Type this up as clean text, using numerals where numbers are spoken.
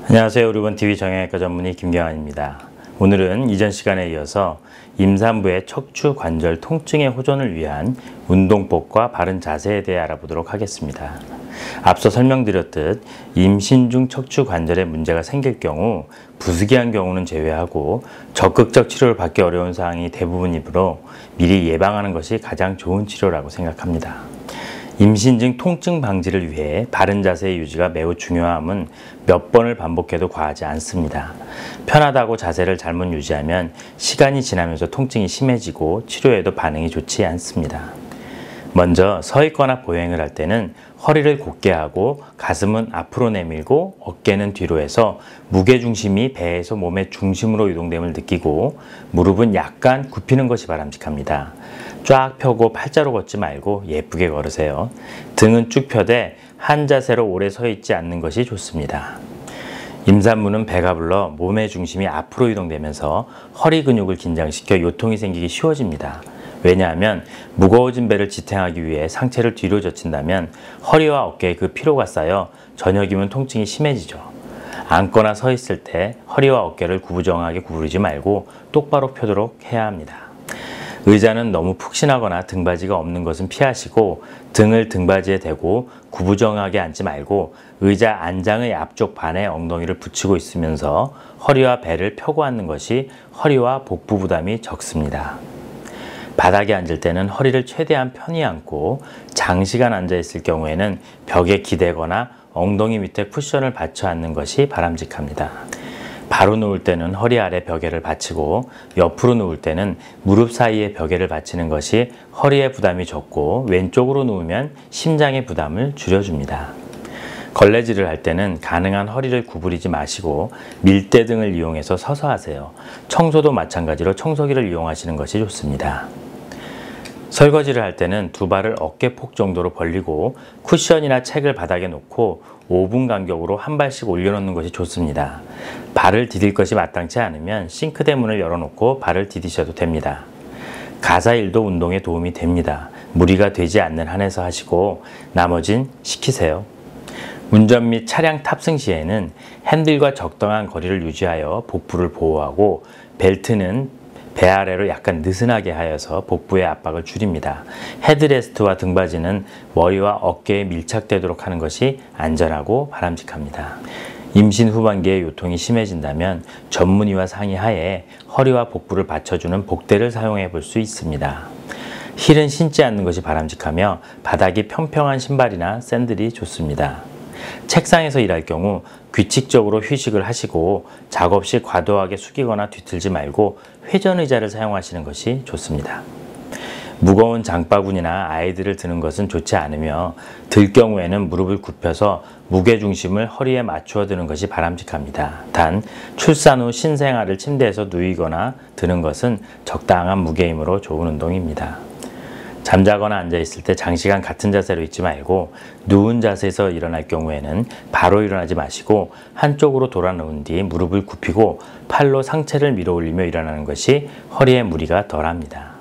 안녕하세요. 우리본TV 정형외과 전문의 김경환입니다. 오늘은 이전 시간에 이어서 임산부의 척추 관절 통증의 호전을 위한 운동법과 바른 자세에 대해 알아보도록 하겠습니다. 앞서 설명드렸듯 임신 중 척추 관절에 문제가 생길 경우 부득이한 경우는 제외하고 적극적 치료를 받기 어려운 사항이 대부분이므로 미리 예방하는 것이 가장 좋은 치료라고 생각합니다. 임신 중 통증 방지를 위해 바른 자세의 유지가 매우 중요함은 몇 번을 반복해도 과하지 않습니다. 편하다고 자세를 잘못 유지하면 시간이 지나면서 통증이 심해지고 치료에도 반응이 좋지 않습니다. 먼저 서 있거나 보행을 할 때는 허리를 곧게 하고 가슴은 앞으로 내밀고 어깨는 뒤로 해서 무게중심이 배에서 몸의 중심으로 이동됨을 느끼고 무릎은 약간 굽히는 것이 바람직합니다. 쫙 펴고 팔자로 걷지 말고 예쁘게 걸으세요. 등은 쭉 펴되 한 자세로 오래 서 있지 않는 것이 좋습니다. 임산부는 배가 불러 몸의 중심이 앞으로 이동되면서 허리 근육을 긴장시켜 요통이 생기기 쉬워집니다. 왜냐하면 무거워진 배를 지탱하기 위해 상체를 뒤로 젖힌다면 허리와 어깨에 그 피로가 쌓여 저녁이면 통증이 심해지죠. 앉거나 서 있을 때 허리와 어깨를 구부정하게 구부리지 말고 똑바로 펴도록 해야 합니다. 의자는 너무 푹신하거나 등받이가 없는 것은 피하시고 등을 등받이에 대고 구부정하게 앉지 말고 의자 안장의 앞쪽 반에 엉덩이를 붙이고 있으면서 허리와 배를 펴고 앉는 것이 허리와 복부 부담이 적습니다. 바닥에 앉을 때는 허리를 최대한 편히 앉고 장시간 앉아 있을 경우에는 벽에 기대거나 엉덩이 밑에 쿠션을 받쳐 앉는 것이 바람직합니다. 바로 누울 때는 허리 아래 벽에를 받치고 옆으로 누울 때는 무릎 사이에 벽에를 받치는 것이 허리의 부담이 적고 왼쪽으로 누우면 심장의 부담을 줄여줍니다. 걸레질을 할 때는 가능한 허리를 구부리지 마시고 밀대 등을 이용해서 서서 하세요. 청소도 마찬가지로 청소기를 이용하시는 것이 좋습니다. 설거지를 할 때는 두 발을 어깨폭 정도로 벌리고 쿠션이나 책을 바닥에 놓고 5분 간격으로 한 발씩 올려놓는 것이 좋습니다. 발을 디딜 것이 마땅치 않으면 싱크대 문을 열어놓고 발을 디디셔도 됩니다. 가사일도 운동에 도움이 됩니다. 무리가 되지 않는 한에서 하시고 나머진 시키세요. 운전 및 차량 탑승 시에는 핸들과 적당한 거리를 유지하여 복부를 보호하고 벨트는 배 아래로 약간 느슨하게 하여서 복부의 압박을 줄입니다. 헤드레스트와 등받이는 머리와 어깨에 밀착되도록 하는 것이 안전하고 바람직합니다. 임신 후반기에 요통이 심해진다면 전문의와 상의하에 허리와 복부를 받쳐주는 복대를 사용해 볼 수 있습니다. 힐은 신지 않는 것이 바람직하며 바닥이 평평한 신발이나 샌들이 좋습니다. 책상에서 일할 경우 규칙적으로 휴식을 하시고 작업 시 과도하게 숙이거나 뒤틀지 말고 회전 의자를 사용하시는 것이 좋습니다. 무거운 장바구니나 아이들을 드는 것은 좋지 않으며 들 경우에는 무릎을 굽혀서 무게중심을 허리에 맞추어 드는 것이 바람직합니다. 단 출산 후 신생아를 침대에서 누이거나 드는 것은 적당한 무게이므로 좋은 운동입니다. 잠자거나 앉아있을 때 장시간 같은 자세로 있지 말고 누운 자세에서 일어날 경우에는 바로 일어나지 마시고 한쪽으로 돌아 누운 뒤 무릎을 굽히고 팔로 상체를 밀어 올리며 일어나는 것이 허리에 무리가 덜합니다.